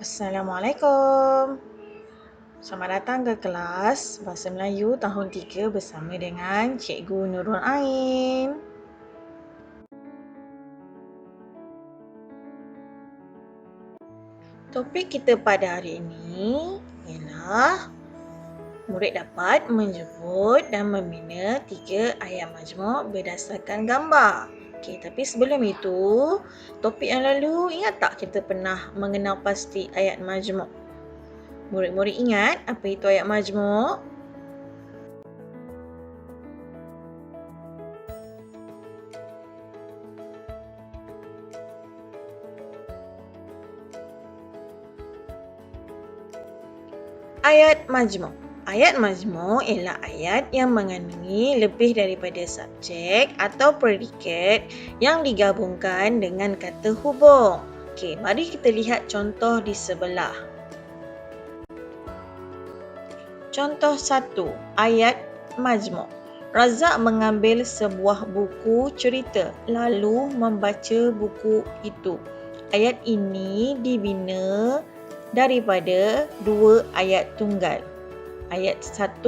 Assalamualaikum. Selamat datang ke kelas Bahasa Melayu tahun 3 bersama dengan Cikgu Nurul Ain. Topik kita pada hari ini ialah murid dapat menyebut dan membina 3 ayat majmuk berdasarkan gambar. Okey, tapi sebelum itu, topik yang lalu ingat tak kita pernah mengenal pasti ayat majmuk? Murid-murid ingat apa itu ayat majmuk? Ayat majmuk. Ayat majmuk ialah ayat yang mengandungi lebih daripada subjek atau predikat yang digabungkan dengan kata hubung. Okey, mari kita lihat contoh di sebelah. Contoh 1, ayat majmuk. Razak mengambil sebuah buku cerita lalu membaca buku itu. Ayat ini dibina daripada 2 ayat tunggal. Ayat 1,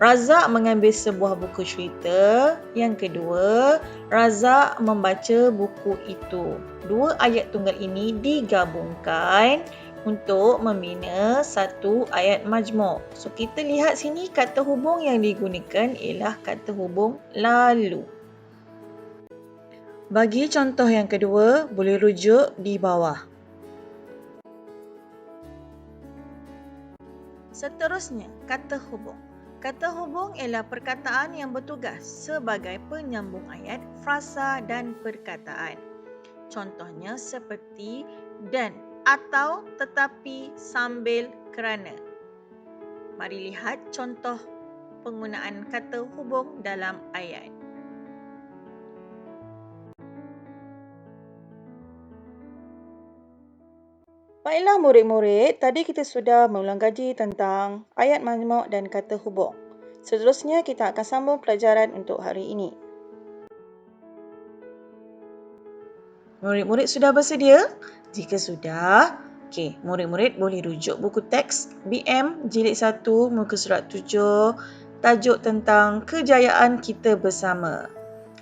Razak mengambil sebuah buku cerita. Yang kedua, Razak membaca buku itu. 2 ayat tunggal ini digabungkan untuk membina satu ayat majmuk. So, kita lihat sini kata hubung yang digunakan ialah kata hubung lalu. Bagi contoh yang kedua, boleh rujuk di bawah. Seterusnya, kata hubung. Kata hubung ialah perkataan yang bertugas sebagai penyambung ayat, frasa dan perkataan. Contohnya seperti dan, atau, tetapi, sambil, kerana. Mari lihat contoh penggunaan kata hubung dalam ayat. Baiklah murid-murid, tadi kita sudah mengulang kaji tentang ayat majmuk dan kata hubung. Seterusnya kita akan sambung pelajaran untuk hari ini. Murid-murid sudah bersedia? Jika sudah, okey, murid-murid boleh rujuk buku teks BM Jilid 1 muka surat 7, tajuk tentang kejayaan kita bersama.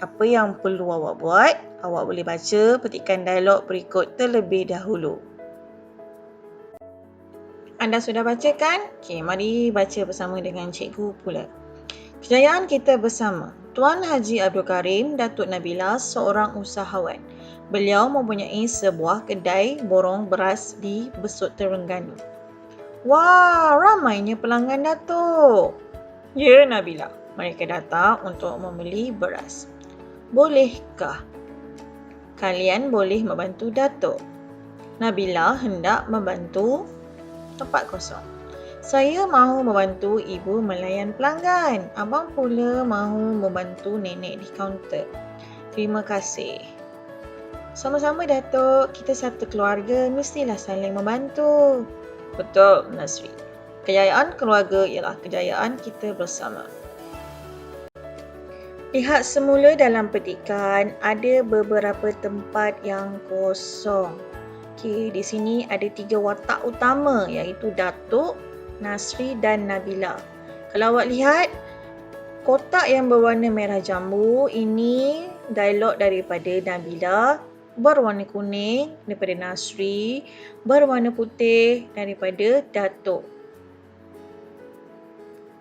Apa yang perlu awak buat? Awak boleh baca petikan dialog berikut terlebih dahulu. Anda sudah baca kan? Okey, mari baca bersama dengan cikgu pula. Kejayaan kita bersama. Tuan Haji Abdul Karim Datuk Nabila seorang usahawan. Beliau mempunyai sebuah kedai borong beras di Besut Terengganu. Wah, ramainya pelanggan Datuk. Ya, Nabila. Mereka datang untuk membeli beras. Bolehkah kalian boleh membantu Datuk? Nabila hendak membantu tempat kosong. Saya mahu membantu ibu melayan pelanggan. Abang pula mahu membantu nenek di kaunter. Terima kasih. Sama-sama Datuk, kita satu keluarga mestilah saling membantu. Betul, Nasri. Kejayaan keluarga ialah kejayaan kita bersama. Lihat semula dalam petikan ada beberapa tempat yang kosong. Okey, di sini ada 3 watak utama iaitu Datuk, Nasri dan Nabila. Kalau awak lihat, kotak yang berwarna merah jambu ini dialog daripada Nabila, berwarna kuning daripada Nasri, berwarna putih daripada Datuk.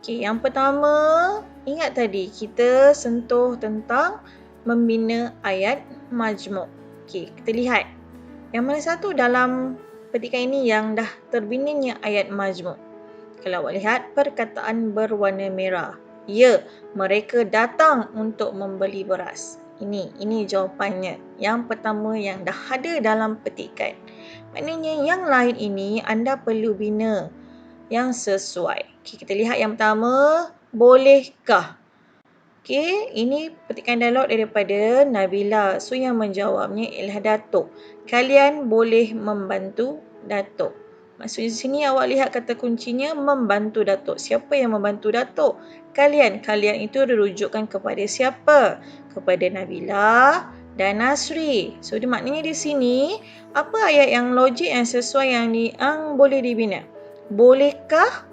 Okey, yang pertama, ingat tadi kita sentuh tentang membina ayat majmuk. Okey, kita lihat. Yang mana satu dalam petikan ini yang dah terbinanya ayat majmuk? Kalau awak lihat, perkataan berwarna merah. Ya, mereka datang untuk membeli beras. Ini jawapannya. Yang pertama yang dah ada dalam petikan. Maknanya yang lain ini anda perlu bina yang sesuai. Okay, kita lihat yang pertama, bolehkah? Okey, ini petikan dialog daripada Nabila. So, yang menjawabnya ialah Datuk. Kalian boleh membantu Datuk. Maksudnya di sini awak lihat kata kuncinya membantu Datuk. Siapa yang membantu Datuk? Kalian. Kalian itu dirujukkan kepada siapa? Kepada Nabila dan Nasri. So, maknanya di sini Apa ayat yang logik yang sesuai yang boleh dibina? Bolehkah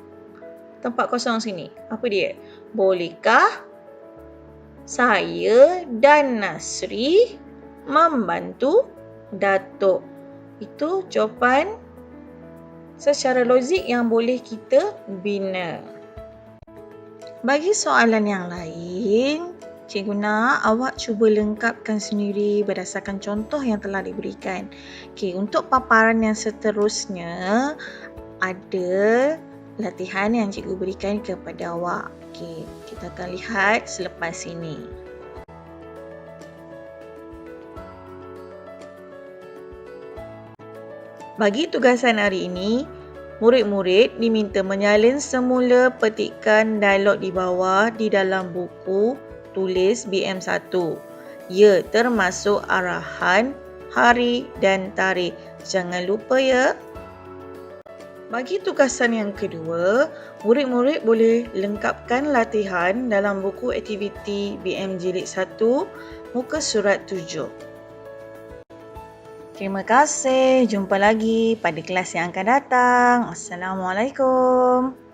tempat kosong sini? Apa dia? Bolehkah saya dan Nasri membantu Datuk? Itu jawapan secara logik yang boleh kita bina. Bagi soalan yang lain, Cikgu nak awak cuba lengkapkan sendiri berdasarkan contoh yang telah diberikan. Okey, untuk paparan yang seterusnya, ada latihan yang cikgu berikan kepada awak. Okey, kita akan lihat selepas ini. Bagi tugasan hari ini, murid-murid diminta menyalin semula petikan dialog di bawah di dalam buku tulis BM1. Ya, termasuk arahan, hari dan tarikh. Jangan lupa ya. Bagi tugasan yang kedua, murid-murid boleh lengkapkan latihan dalam buku aktiviti BM Jilid 1, muka surat 7. Terima kasih. Jumpa lagi pada kelas yang akan datang. Assalamualaikum.